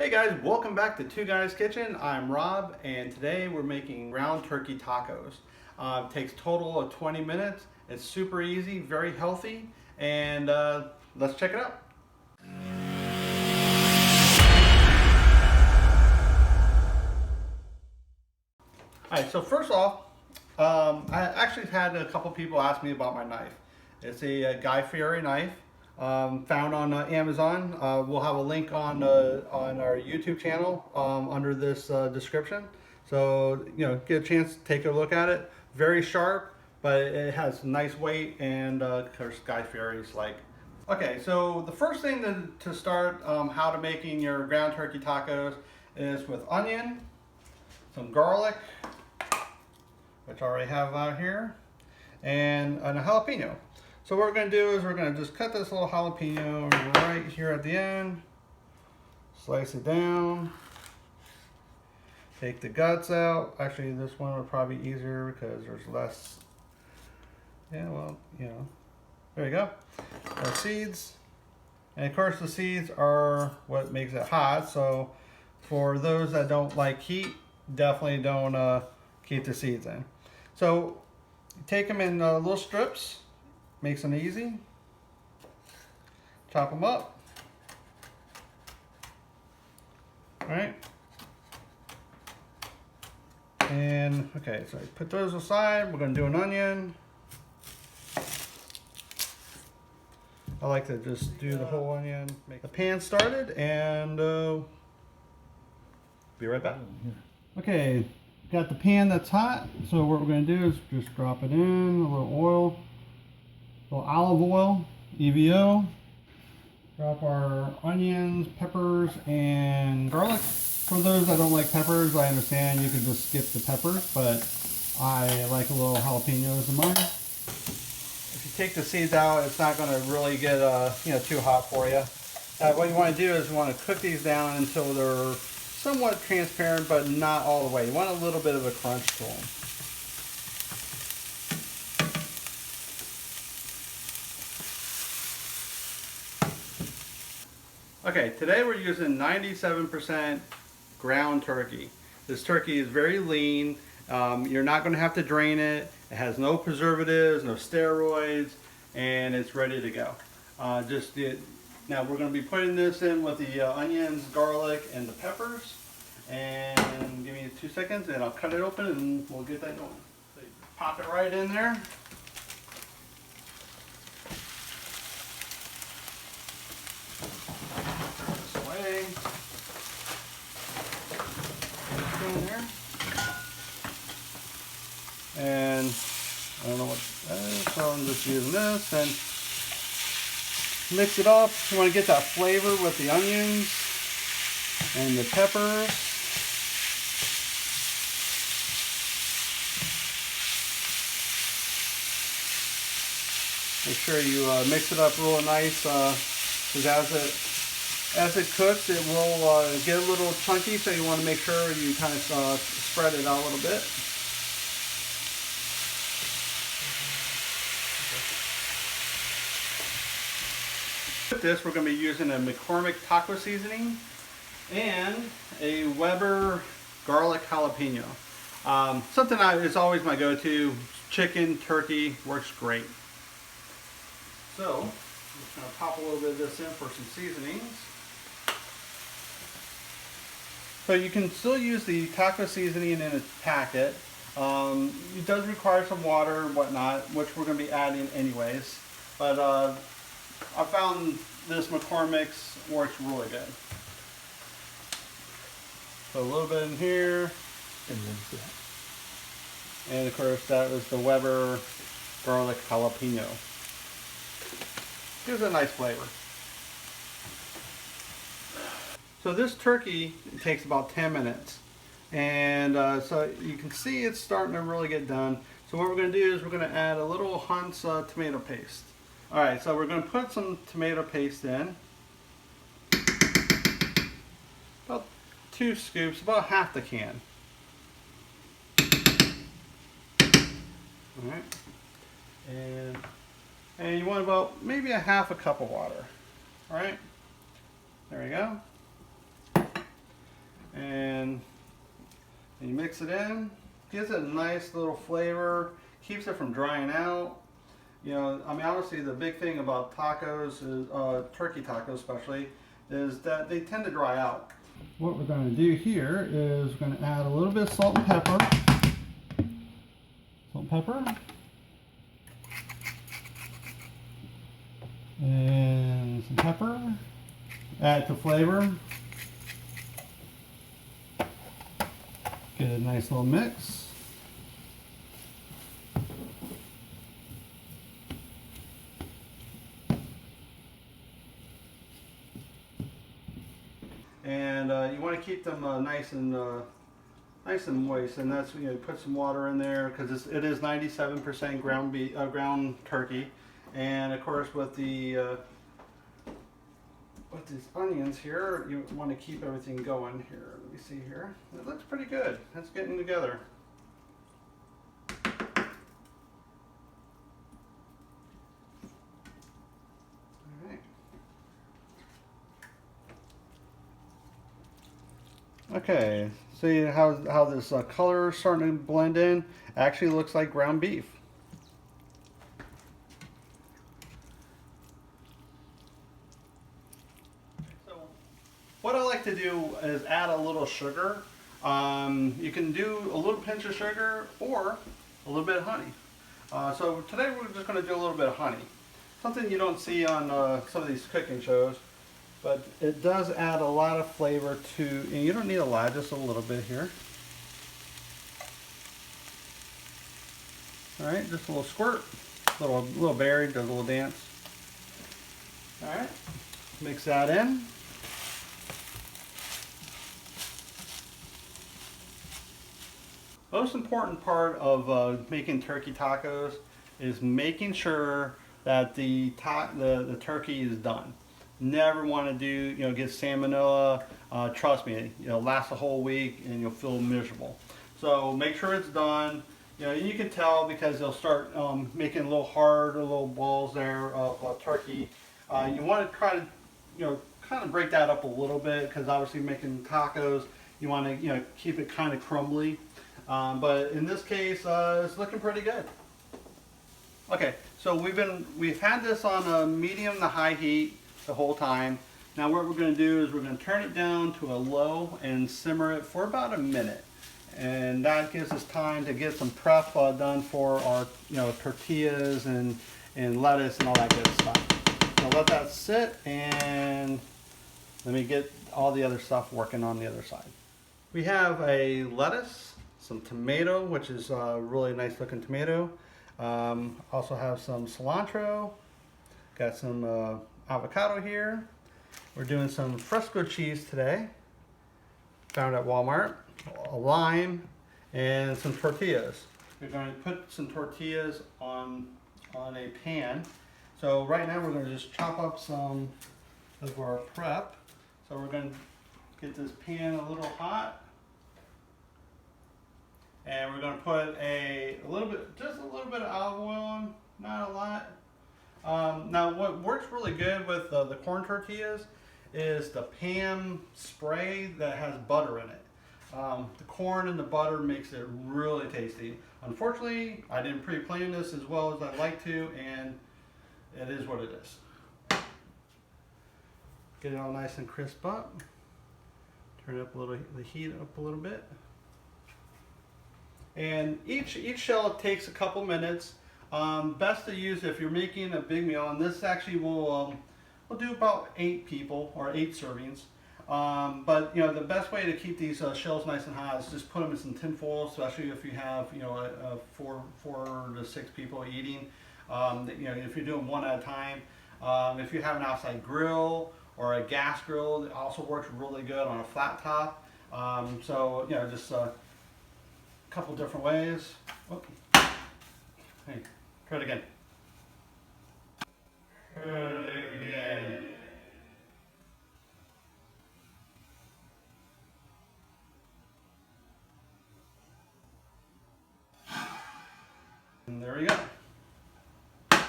Hey guys, welcome back to Two Guys Kitchen. I'm Rob, and today we're making ground turkey tacos. It takes total of 20 minutes. It's super easy, very healthy, and let's check it out. Alright, so first off, I actually had a couple people ask me about my knife. It's a Guy Fieri knife. Found on Amazon. We'll have a link on our YouTube channel under this description. So get a chance to take a look at it. Very sharp, but it has nice weight, and of course Guy Fieri's like. Okay, so the first thing to start how to making your ground turkey tacos is with onion, some garlic, which I already have out here, and a jalapeno. So what we're going to do is we're going to just cut this little jalapeno right here at the end, slice it down, take the guts out. Actually, this one would probably be easier because there's less, there you go. Our seeds, and of course the seeds are what makes it hot, so for those that don't like heat, definitely don't keep the seeds in. So take them in little strips. Makes them easy. Chop them up. All right. And okay, so I put those aside. We're going to do an onion. I like to just do the whole onion. Make the pan started, and be right back. Okay, got the pan that's hot. So what we're going to do is just drop it in, a little oil. So olive oil, EVO, drop our onions, peppers, and garlic. For those that don't like peppers, I understand you can just skip the peppers, but I like a little jalapenos in mine. If you take the seeds out, it's not going to really get too hot for you. What you want to do is you want to cook these down until they're somewhat transparent, but not all the way. You want a little bit of a crunch to them. Okay, today we're using 97% ground turkey. This turkey is very lean. You're not going to have to drain it. It has no preservatives, no steroids, and it's ready to go. Now we're going to be putting this in with the onions, garlic, and the peppers. And give me 2 seconds, and I'll cut it open, and we'll get that going. So you pop it right in there. And I don't know what that is, so I'm just using this and mix it up. You want to get that flavor with the onions and the peppers. Make sure you mix it up real nice, because as it cooks, it will get a little chunky, so you want to make sure you kind of spread it out a little bit. With this, we're going to be using a McCormick taco seasoning and a Weber garlic jalapeno. Something is always my go-to. Chicken, turkey, works great. So, I'm just going to pop a little bit of this in for some seasonings. So you can still use the taco seasoning in a packet. It does require some water and whatnot, which we're going to be adding anyways. But I found this McCormick's works really good. So a little bit in here. And of course that was the Weber garlic jalapeno. Gives a nice flavor. So this turkey takes about 10 minutes. And so you can see it's starting to really get done. So what we're going to do is we're going to add a little Hunt's tomato paste. Alright, so we're going to put some tomato paste in. About 2 scoops, about half the can. Alright. And you want about maybe a half a cup of water. Alright. There we go. and you mix it in. Gives it a nice little flavor, keeps it from drying out. You know, I mean, obviously the big thing about tacos is, turkey tacos especially, is that they tend to dry out. What we're going to do here is we're going to add a little bit of salt and pepper. Salt and pepper. And some pepper. Add to flavor. Get a nice little mix. And you want to keep them nice and moist, and that's, you know, put some water in there because it is 97% ground turkey, and of course with these onions here, you want to keep everything going here. Let me see here. It looks pretty good. It's getting together. Okay, see how this color is starting to blend in? Actually looks like ground beef. So what I like to do is add a little sugar. You can do a little pinch of sugar or a little bit of honey. So today we're just going to do a little bit of honey. Something you don't see on some of these cooking shows. But it does add a lot of flavor to, and you don't need a lot, just a little bit here. All right, just a little squirt, little berry, does a little dance. All right, mix that in. Most important part of making turkey tacos is making sure that the turkey is done. Never want to do, you know, get salmonella. Trust me, you know, lasts a whole week and you'll feel miserable. So make sure it's done. You know, you can tell because they'll start making a little hard, little balls there of turkey. You want to try to, you know, kind of break that up a little bit because obviously making tacos, you want to, you know, keep it kind of crumbly. But in this case, it's looking pretty good. Okay, so we've had this on medium to high heat the whole time. Now what we're going to do is we're going to turn it down to a low and simmer it for about a minute, and that gives us time to get some prep done for our, you know, tortillas and lettuce and all that good stuff. So let that sit, and let me get all the other stuff working on the other side. We have a lettuce, some tomato, which is a really nice looking tomato. Also have some cilantro, got some avocado here. We're doing some fresco cheese today, found at Walmart, a lime, and some tortillas. We're going to put some tortillas on a pan. So right now we're going to just chop up some of our prep. So we're going to get this pan a little hot, and we're going to put just a little bit of olive oil on, not a lot. Now what works really good with the corn tortillas is the pan spray that has butter in it. The corn and the butter makes it really tasty. Unfortunately, I didn't pre-plan this as well as I'd like to, and it is what it is. Get it all nice and crisp up. Turn up the heat up a little bit. And each shell takes a couple minutes. Best to use if you're making a big meal, and this actually will we'll do about 8 people or 8 servings. But you know, the best way to keep these shells nice and hot is just put them in some tin foil, especially if you have, you know, 4 to 6 people eating. You know, if you're doing one at a time. If you have an outside grill or a gas grill, it also works really good on a flat top. So you know, just a couple different ways. Oh. Hey, try it again. Try it again. And there we go. There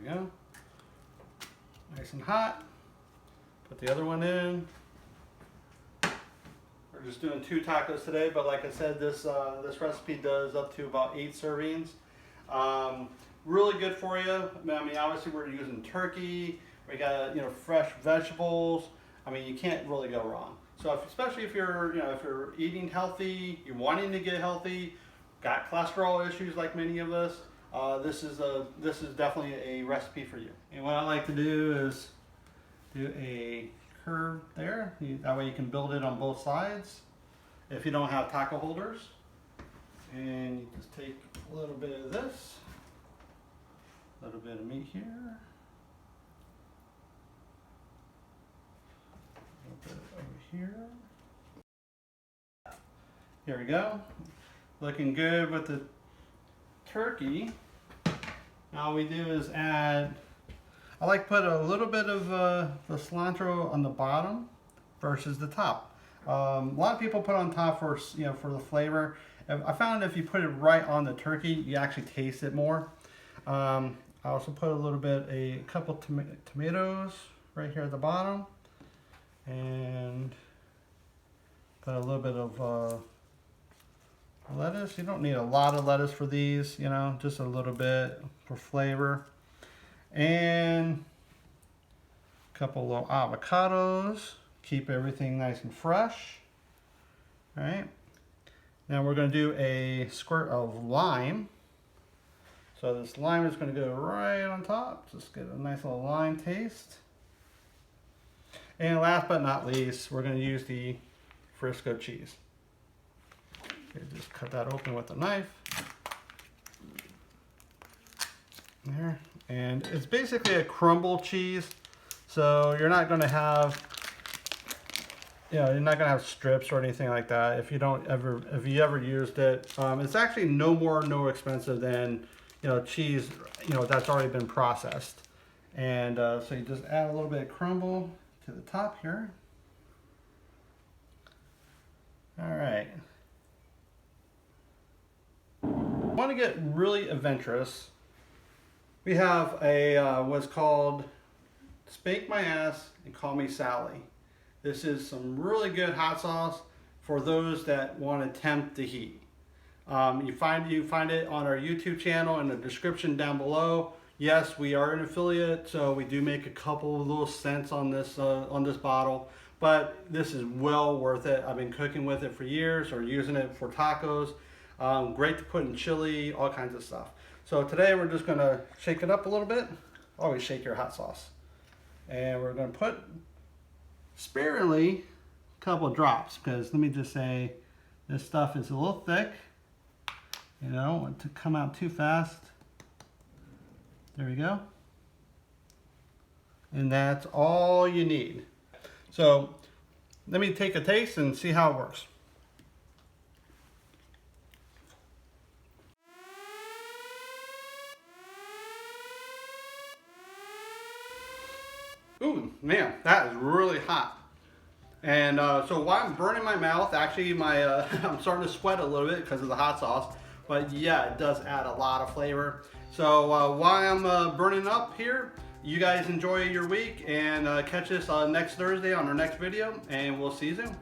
we go. and hot. Put the other one in. We're just doing 2 tacos today, but like I said, this recipe does up to about 8 servings. Really good for you. I mean, obviously we're using turkey. We got, you know, fresh vegetables. I mean, you can't really go wrong. So especially if you're, you know, if you're eating healthy, you're wanting to get healthy, got cholesterol issues like many of us, this is definitely a recipe for you. And what I like to do is do a curve there. That way you can build it on both sides if you don't have taco holders. And you just take a little bit of this, a little bit of meat here, a little bit over here. Here we go. Looking good with the turkey. Now all we do is add, I like to put a little bit of the cilantro on the bottom versus the top. A lot of people put on top for, you know, for the flavor. I found if you put it right on the turkey, you actually taste it more. I also put a couple tomatoes right here at the bottom, and put a little bit of lettuce. You don't need a lot of lettuce for these, you know, just a little bit for flavor. And a couple little avocados, keep everything nice and fresh. All right. Now we're going to do a squirt of lime. So this lime is going to go right on top. Just get a nice little lime taste. And last but not least, we're going to use the Frisco cheese. Okay, just cut that open with a knife. There. And it's basically a crumble cheese. So you're not going to have, you know, you're not gonna have strips or anything like that if you ever used it. It's actually no expensive than, you know, cheese, you know, that's already been processed. And so you just add a little bit of crumble to the top here. All right. Want to get really adventurous? We have a what's called Spank My Ass and Call Me Sally. This is some really good hot sauce for those that want to tempt the heat. You find it on our YouTube channel in the description down below. Yes, we are an affiliate, so we do make a couple of little cents on this bottle, but this is well worth it. I've been cooking with it for years, or using it for tacos. Great to put in chili, all kinds of stuff. So today we're just gonna shake it up a little bit. Always shake your hot sauce. And we're gonna put sparingly a couple of drops, because let me just say, this stuff is a little thick. You know, don't want it to come out too fast. There we go. And that's all you need. So let me take a taste and see how it works. Ooh, man, that is really hot. And so while I'm burning my mouth, actually I'm starting to sweat a little bit because of the hot sauce. But yeah, it does add a lot of flavor. So while I'm burning up here, you guys enjoy your week, and catch us next Thursday on our next video, and we'll see you soon.